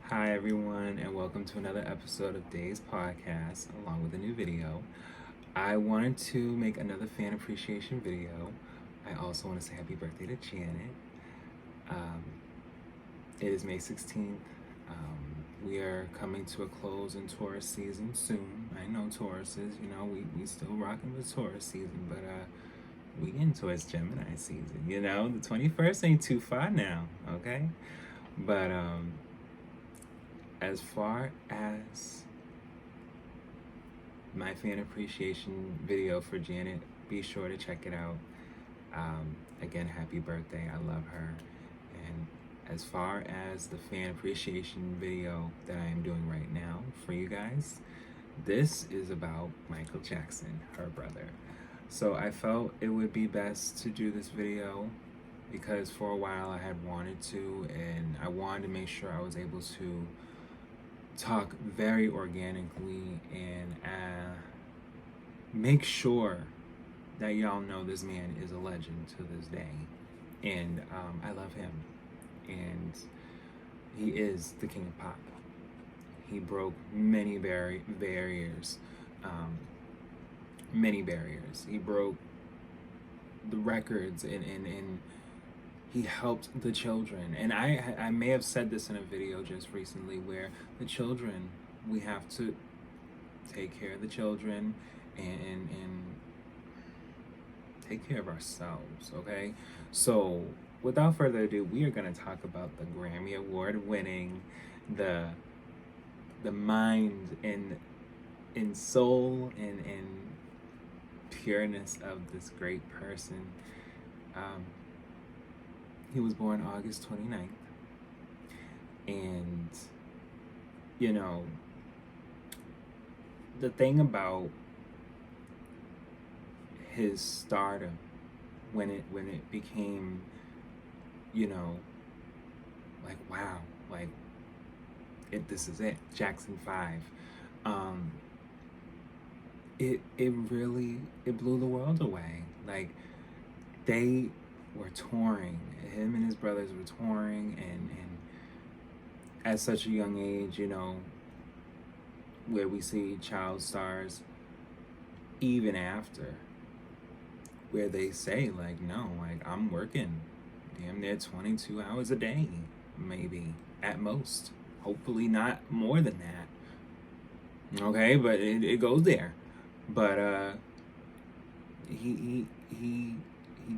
Hi, everyone, and welcome to another episode of Days Podcast, along with a new video. I wanted to make another fan appreciation video. I also want to say happy birthday to Janet. Um, it is May 16th. We are coming to a close in Taurus season soon. I know Taurus is, we still rocking with Taurus season, but we getting towards Gemini season. The 21st ain't too far now, okay? But as far as my fan appreciation video for Janet, be sure to check it out. Again, happy birthday. I love her. And as far as the fan appreciation video that I am doing right now for you guys, this is about Michael Jackson, her brother. So I felt it would be best to do this video because for a while I had wanted to, and I wanted to make sure I was able to talk very organically and make sure that y'all know this man is a legend to this day. And I love him. And he is the king of pop. He broke many barriers. Many barriers. He broke the records and he helped the children. And I may have said this in a video just recently where the children, we have to take care of the children and take care of ourselves, okay? So without further ado, we are going to talk about the Grammy Award winning, the mind and soul and pureness of this great person. He was born August 29th. And, the thing about his stardom when it became, like, wow, like, this is it, Jackson 5. It really, it blew the world away. Like, they were touring. Him and his brothers were touring, and at such a young age, where we see child stars even after, where they say, like, no, like, I'm working damn near 22 hours a day, maybe, at most. Hopefully not more than that. Okay, but it goes there. But he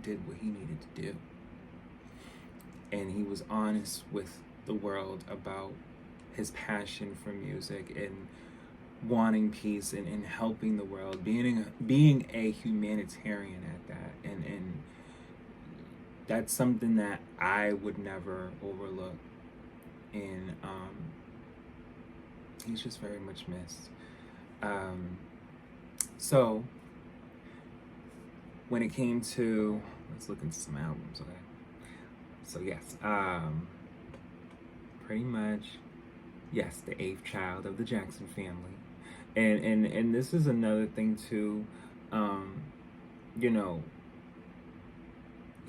did what he needed to do. And he was honest with the world about his passion for music and wanting peace and helping the world, being a humanitarian at that. And that's something that I would never overlook. And he's just very much missed. So when it came to, let's look into some albums, okay? So yes, pretty much, yes, the eighth child of the Jackson family. And this is another thing too,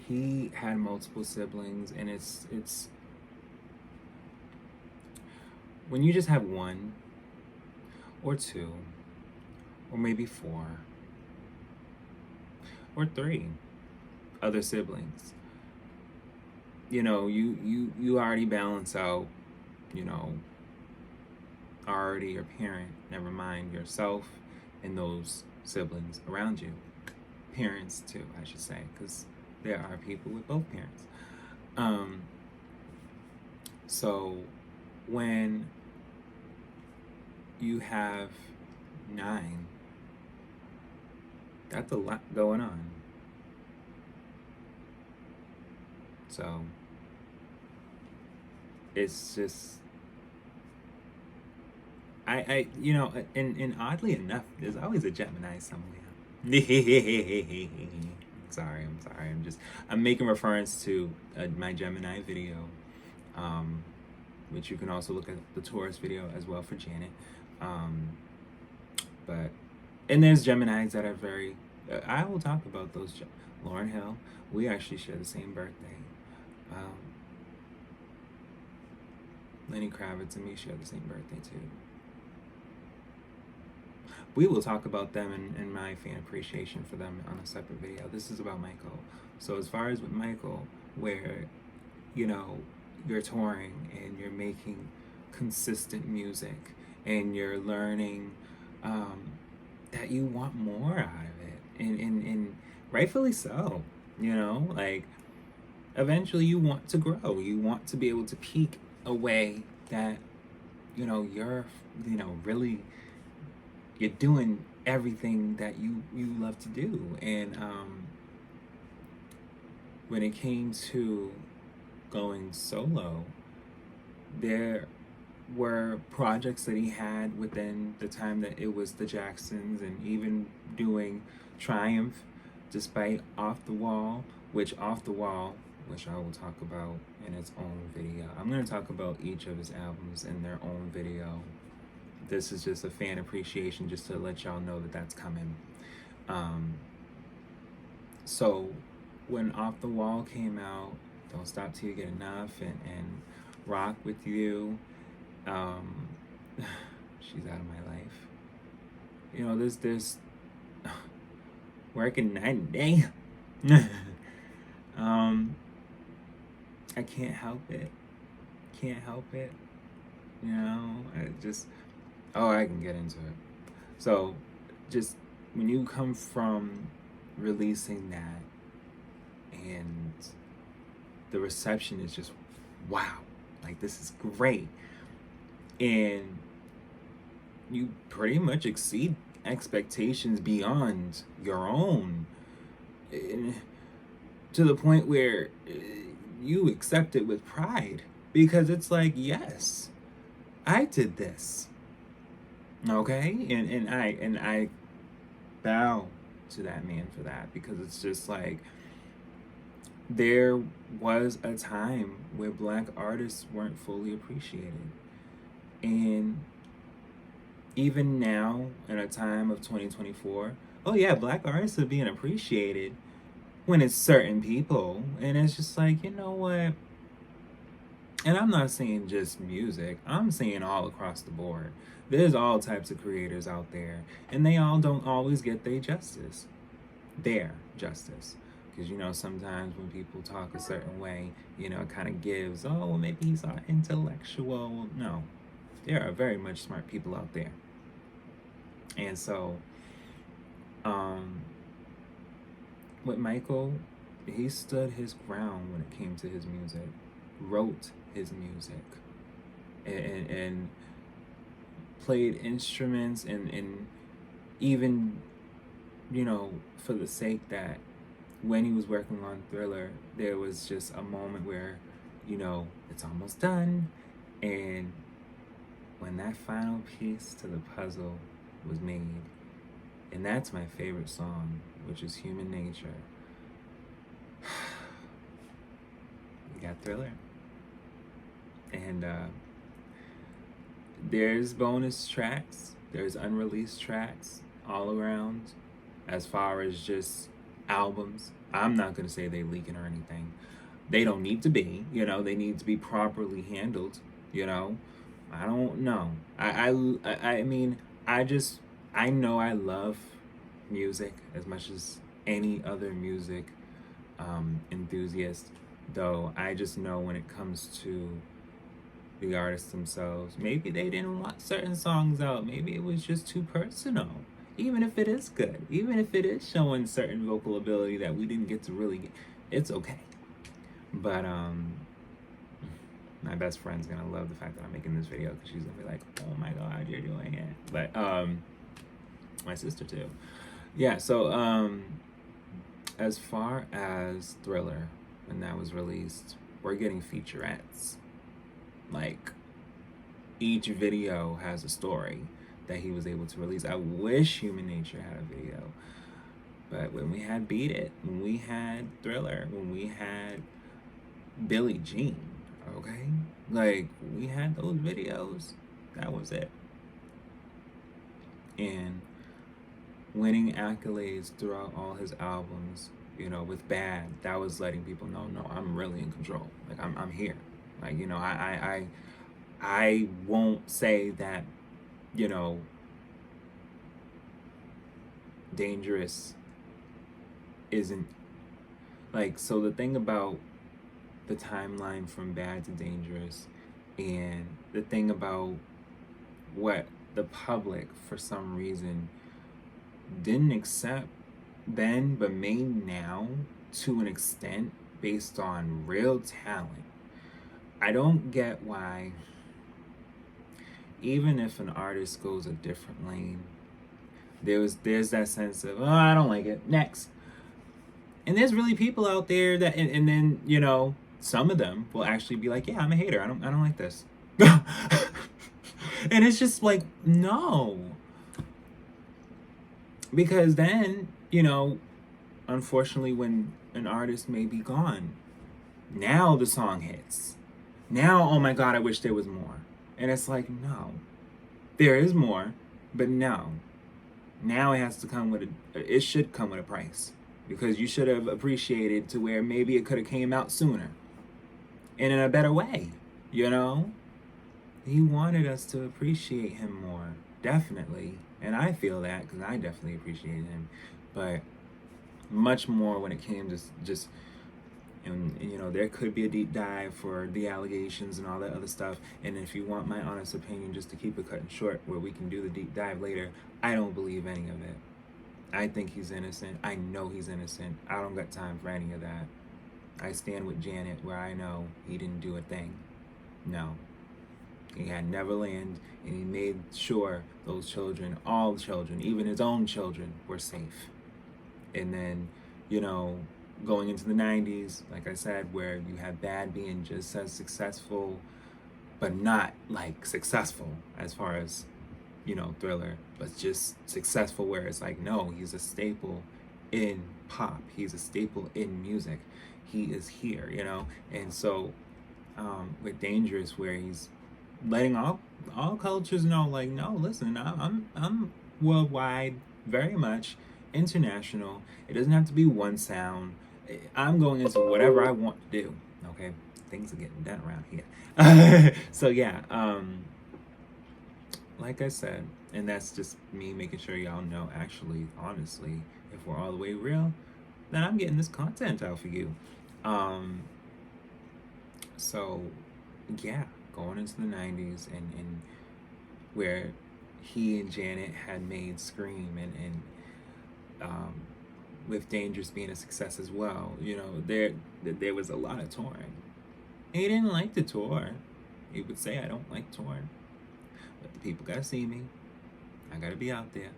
he had multiple siblings, and it's when you just have one or two or maybe four or three other siblings, you already balance out, already your parent, never mind yourself and those siblings around you. Parents too, I should say, because there are people with both parents. So when you have 9, that's a lot going on. So it's just, and oddly enough, there's always a Gemini somewhere. Sorry, I'm making reference to my Gemini video, which you can also look at the Taurus video as well for Janet. And there's Geminis that are very, I will talk about those. Lauryn Hill, we actually share the same birthday. Lenny Kravitz and me share the same birthday too. We will talk about them and my fan appreciation for them on a separate video. This is about Michael. So as far as with Michael, where, you know, you're touring and you're making consistent music and you're learning that you want more out of it, and rightfully so, you know, like eventually you want to grow, you want to be able to peak a way that, you know, you're, you know, really, you're doing everything that you love to do. And when it came to going solo, there were projects that he had within the time that it was the Jacksons, and even doing Triumph, despite Off the Wall, which I will talk about in its own video. I'm going to talk about each of his albums in their own video. This is just a fan appreciation, just to let y'all know that that's coming. So when Off the Wall came out, Don't Stop Till You Get Enough, and Rock With You, she's out of my life. You know, there's working night and day. I can't help it. Can't help it. You know, I can get into it. So, just when you come from releasing that, and the reception is just wow, like this is great, and you pretty much exceed expectations beyond your own, and to the point where you accept it with pride, because it's like, yes, I did this, okay, and I bow to that man for that, because it's just like, there was a time where Black artists weren't fully appreciated, and even now in a time of 2024, oh yeah, Black artists are being appreciated when it's certain people, and it's just like, you know what, and I'm not saying just music, I'm saying all across the board. There's all types of creators out there, and they all don't always get their justice. Because, you know, sometimes when people talk a certain way, you know, it kind of gives, oh, well, maybe he's not intellectual. No, there are very much smart people out there. And so, with Michael, he stood his ground when it came to his music, wrote his music, and played instruments, and even, you know, for the sake that when he was working on Thriller, there was just a moment where, you know, it's almost done, and when that final piece to the puzzle was made, and that's my favorite song, which is Human Nature. We got Thriller. And there's bonus tracks, there's unreleased tracks all around, as far as just albums. I'm not going to say they leaking or anything. They don't need to be, you know, they need to be properly handled, you know. I don't know. I mean, I know I love music as much as any other music enthusiast, though I just know when it comes to the artists themselves, maybe they didn't want certain songs out, maybe it was just too personal, even if it is good, even if it is showing certain vocal ability that we didn't get to really get, it's okay. But my best friend's gonna love the fact that I'm making this video, because she's gonna be like, oh my god, you're doing it. But my sister too. Yeah, so as far as Thriller, when that was released, we're getting featurettes. Like, each video has a story that he was able to release. I wish Human Nature had a video. But when we had Beat It, when we had Thriller, when we had Billie Jean, okay? Like, we had those videos. That was it. And winning accolades throughout all his albums, you know, with Bad, that was letting people know, no, I'm really in control. Like, I'm here. Like, you know, I I won't say that, you know, Dangerous isn't like, so the thing about the timeline from Bad to Dangerous, and the thing about what the public for some reason didn't accept then but made now to an extent based on real talent. I don't get why, even if an artist goes a different lane, there's that sense of, oh, I don't like it, next. And there's really people out there that, and then, you know, some of them will actually be like, yeah, I'm a hater, I don't like this. And it's just like, no, because then, you know, unfortunately, when an artist may be gone, now the song hits. Now, oh my God, I wish there was more. And it's like, no, there is more, but no. Now it has to come with it should come with a price, because you should have appreciated to where maybe it could have came out sooner and in a better way, you know? He wanted us to appreciate him more, definitely. And I feel that because I definitely appreciated him. But much more when it came to just, and you know, there could be a deep dive for the allegations and all that other stuff. And if you want my honest opinion, just to keep it cut and short, where we can do the deep dive later, I don't believe any of it. I think he's innocent. I know he's innocent. I don't got time for any of that. I stand with Janet where I know he didn't do a thing. No. He had Neverland, and he made sure those children, all children, even his own children, were safe. And then, you know, going into the 90s, like I said, where you have Bad being just as successful, but not like successful as far as, you know, Thriller, but just successful where it's like, no, he's a staple in pop. He's a staple in music. He is here, you know? And so with Dangerous, where he's letting all cultures know, like, no, listen, I'm worldwide, very much international. It doesn't have to be one sound. I'm going into whatever I want to do. Okay, things are getting done around here. So yeah, like I said, and that's just me making sure y'all know, actually, honestly, if we're all the way real, then I'm getting this content out for you. So yeah, going into the 90s, and where he and Janet had made Scream, and with Dangerous being a success as well, you know, there was a lot of touring. He didn't like to tour. He would say, I don't like touring, but the people gotta see me. I gotta be out there.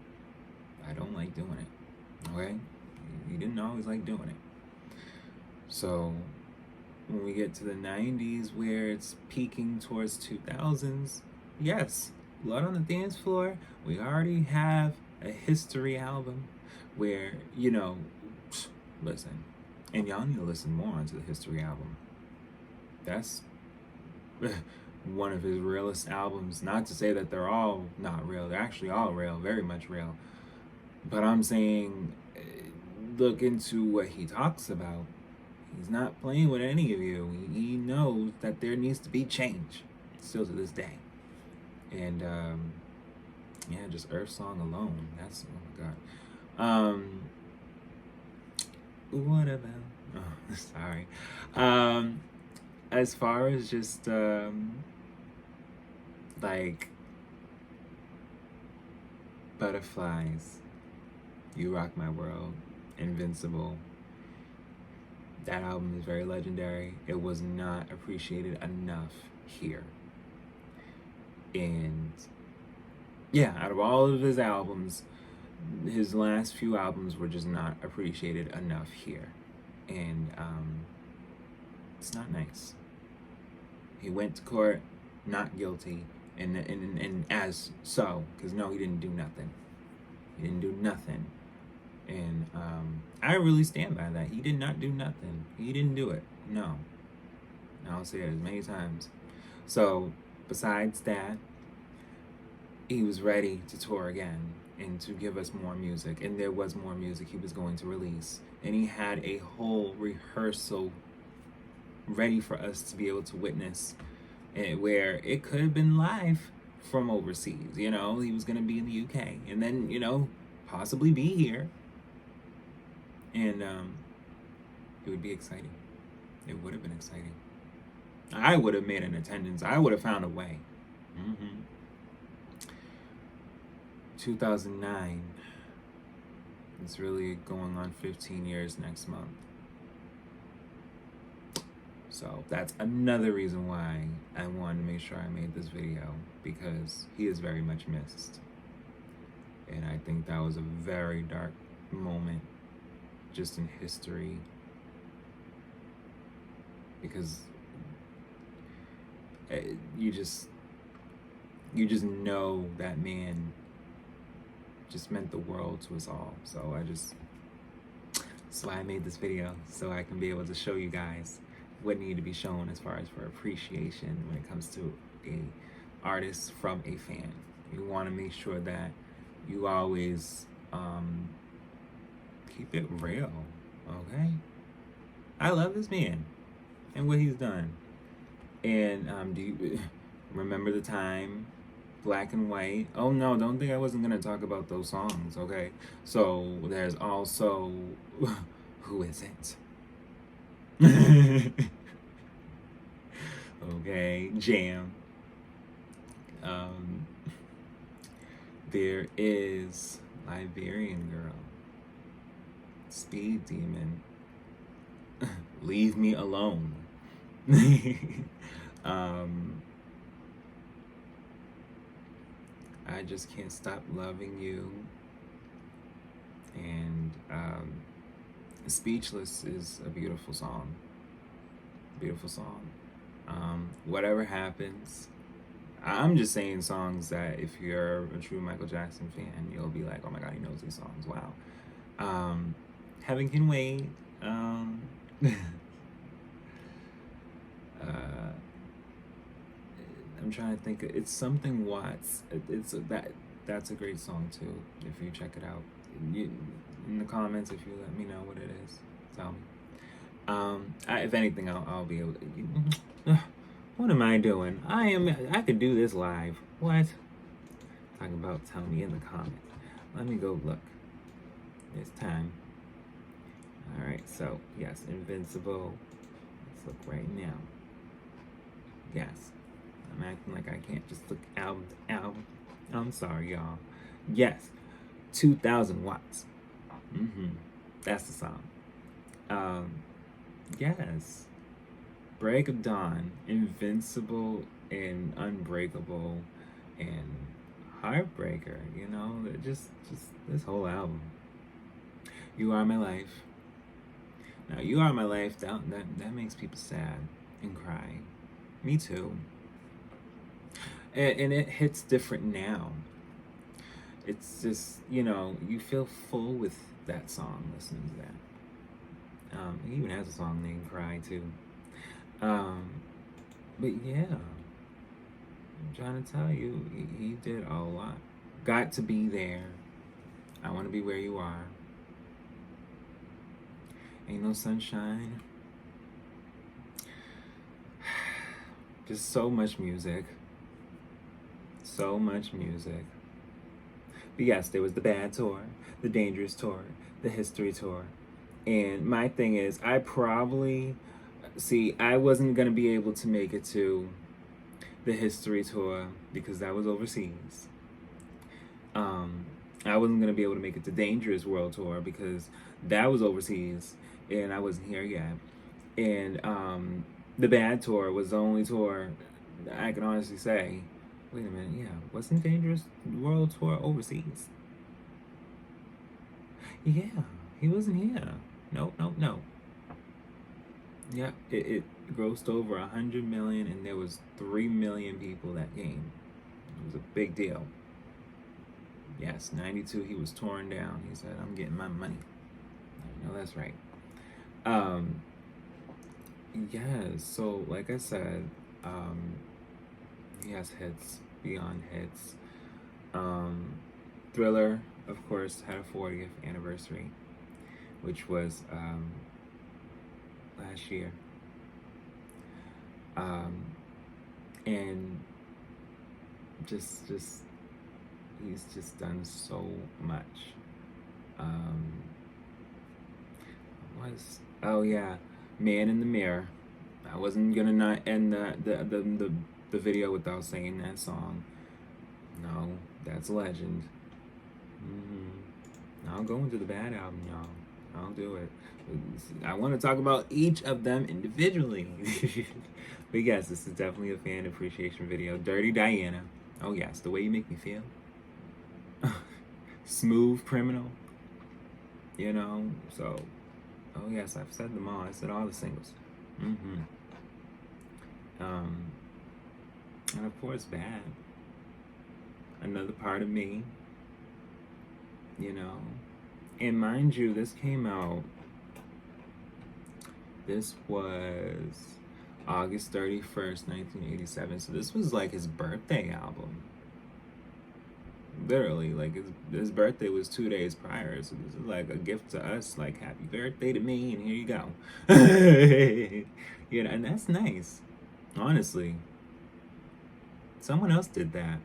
I don't like doing it. Okay? He didn't always like doing it. So when we get to the 90s, where it's peaking towards 2000s, yes, Blood on the Dance Floor, we already have a history album where, you know, listen, and y'all need to listen more onto the history album. That's one of his realest albums. Not to say that they're all not real. They're actually all real, very much real. But I'm saying, look into what he talks about. He's not playing with any of you. He knows that there needs to be change, still to this day. And yeah, just Earth Song alone. That's, oh my God. What about? Oh, sorry. As far as just like Butterflies, You Rock My World, Invincible. That album is very legendary. It was not appreciated enough here. And yeah, out of all of his albums, his last few albums were just not appreciated enough here. And it's not nice. He went to court, not guilty, and as so, because no, he didn't do nothing. He didn't do nothing. And I really stand by that. He did not do nothing. He didn't do it. No. I'll say it as many times. So, besides that, he was ready to tour again and to give us more music. And there was more music he was going to release. And he had a whole rehearsal ready for us to be able to witness where it could have been live from overseas. You know, he was going to be in the UK and then, you know, possibly be here. And it would be exciting. It would have been exciting. I would have made an attendance. I would have found a way. 2009. It's really going on 15 years next month. So that's another reason why I wanted to make sure I made this video, because he is very much missed. And I think that was a very dark moment just in history, because you just know that man just meant the world to us all. So that's why I made this video, so I can be able to show you guys what needed to be shown as far as for appreciation when it comes to a artist from a fan. You want to make sure that you always keep it real, okay? I love this man and what he's done. And do you remember the time, Black and White? Oh no, don't think I wasn't gonna talk about those songs, okay? So there's also Who Is It? Okay, Jam. There is Liberian Girl, Speed Demon, Leave Me Alone. I Just Can't Stop Loving You, and Speechless is a beautiful song. Beautiful song. Whatever Happens. I'm just saying songs that if you're a true Michael Jackson fan, you'll be like, oh my God, he knows these songs. Wow. Heaven Can Wait. I'm trying to think. It's something Watts. That's a great song too. If you check it out, in the comments, if you let me know what it is, tell me. If anything, I'll be able to. What am I doing? I could do this live. What? Talking about, tell me in the comments. Let me go look. It's time. All right. So yes, Invincible. Let's look right now. Yes. I'm acting like I can't just look album to album. I'm sorry, y'all. Yes. 2000 Watts. That's the song. Yes. Break of Dawn, Invincible and Unbreakable and Heartbreaker, you know, just this whole album. You Are My Life. Now, You Are My Life, that makes people sad and cry. Me too. And it hits different now. It's just, you know, you feel full with that song, listening to that. He even has a song named Cry too. But yeah, I'm trying to tell you, he did a lot. Got to Be There. I Want to Be Where You Are. Ain't No Sunshine. Just so much music. So much music. But yes, there was the Bad Tour, the Dangerous Tour, the History Tour. And my thing is, I wasn't going to be able to make it to the History Tour because that was overseas. I wasn't going to be able to make it to Dangerous World Tour because that was overseas and I wasn't here yet. And the Bad Tour was the only tour I can honestly say, wait a minute, yeah, wasn't Dangerous World Tour overseas? Yeah, he wasn't here. No. Yeah, it grossed over 100 million and there was 3 million people that came. It was a big deal. Yes, 92, he was torn down. He said, I'm getting my money. I know that's right. Yeah, so like I said, he has hits beyond hits. Thriller, of course, had a 40th anniversary, which was last year. and just he's just done so much. Oh yeah, Man in the Mirror. I wasn't gonna not end the video without saying that song. No, that's legend. I'll go into the bad album, y'all. I'll do it. I want to talk about each of them individually. But yes, this is definitely a fan appreciation video. Dirty Diana. Oh yes, The Way You Make Me Feel. Smooth Criminal. You know, so, oh yes, I've said them all. I said all the singles. And of course, Bad. Another Part of Me. You know, and mind you, this came out, this was August 31st, 1987. So this was like his birthday album. Literally, like his birthday was 2 days prior. So this is like a gift to us, like happy birthday to me, and here you go. You know, and that's nice. Honestly. Someone else did that.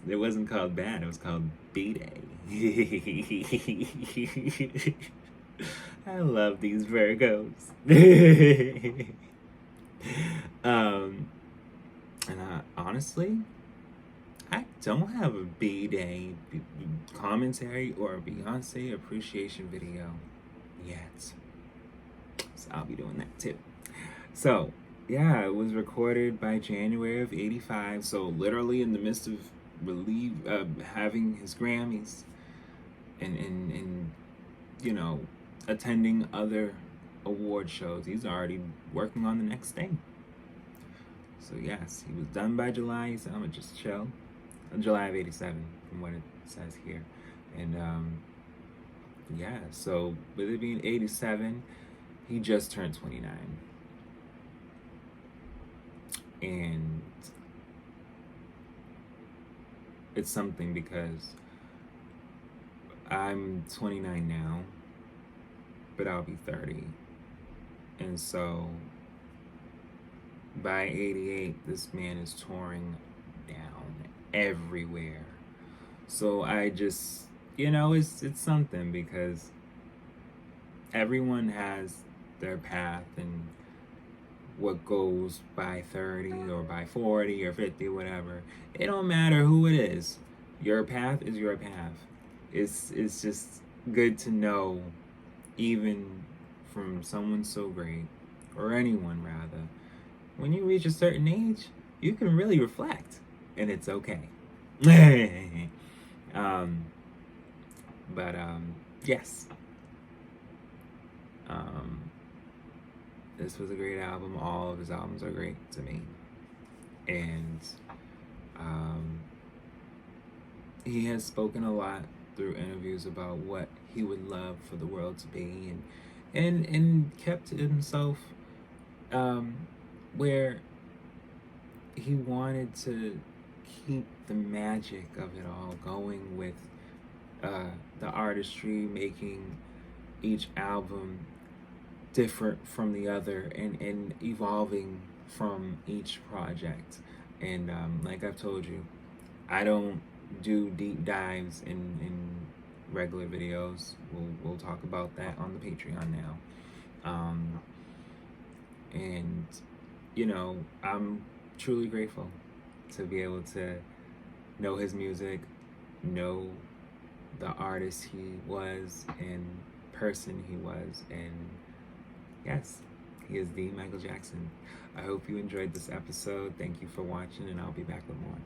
It wasn't called Bad, it was called B-Day. I love these Virgos. And honestly, I don't have a B-Day commentary or a Beyonce appreciation video yet. So I'll be doing that too. So, yeah, it was recorded by January of '85, so literally in the midst of having his Grammys and you know, attending other award shows. He's already working on the next thing. So yes, he was done by July. He said, I'm gonna just chill. July of '87, from what it says here. And yeah, so with it being '87, he just turned 29. And it's something because I'm 29 now, but I'll be 30. And so by '88, this man is touring down everywhere. So I just, you know, it's something because everyone has their path and what goes by 30 or by 40 or 50, whatever. It don't matter who it is. Your path is your path. It's just good to know, even from someone so great, or anyone rather, when you reach a certain age, you can really reflect, and it's okay. Yes. This was a great album. All of his albums are great to me. And he has spoken a lot through interviews about what he would love for the world to be, and kept himself where he wanted to keep the magic of it all going with the artistry, making each album different from the other and evolving from each project. And like I've told you, I don't do deep dives in regular videos. We'll talk about that on the Patreon now. And you know, I'm truly grateful to be able to know his music, know the artist he was and person he was, and yes, he is the Michael Jackson. I hope you enjoyed this episode. Thank you for watching, and I'll be back with more.